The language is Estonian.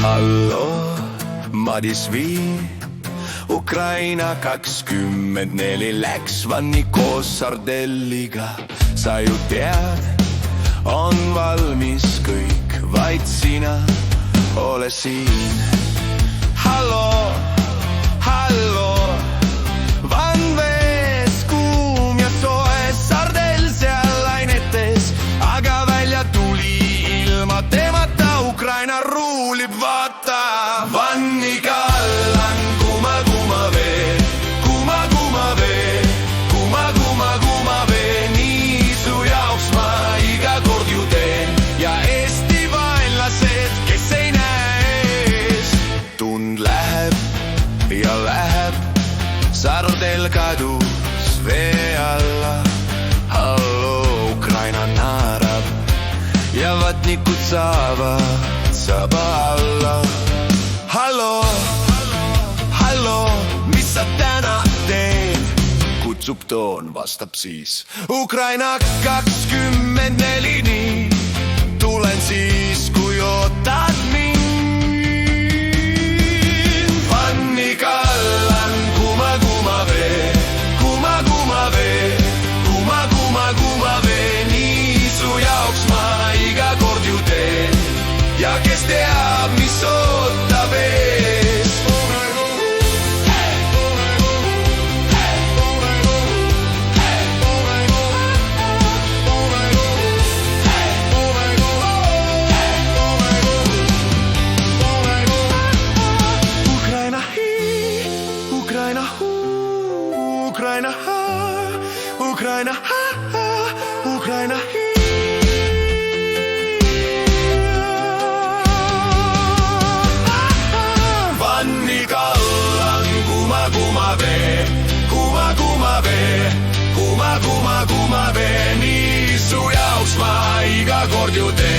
Halloo, Madis Vii, Ukraina 24 läks vanni koos sardelliga. Sa ju tead, on valmis kõik, vaid sina ole siin. Halloo, halloo, vann vees kuum ja soe, sardell seal lainetes, aga välja tuli ilma temata. Ukraina ruulib, vaata, vanni kallan kuma vee, kuma vee, kuma vee, nii su jaoks ma iga kord ju teen. Ja Eesti vaenlased, kes ei näe ees, tund läheb ja läheb, sardell kadus vee alla. Halloo, Ukraina naerab ja vatnikud saavad saba alla. Halloo, halloo, mis sa täna teed? Kutsub toon, vastab siis Ukraina 24, nii tulen siis, kui ootad mind. Vanni kallan kuma vee, kuma vee, kuma vee, nii su jaoks ma iga kord ju teen. Ja kes teab, mis ootab ees. Ukraina hii, Ukraina huu, Ukraina haa, Ukraina haa, Ukraina hii. Vanni kallan kuma vee, kuma vee, nii su jaoks ma iga kord ju teen.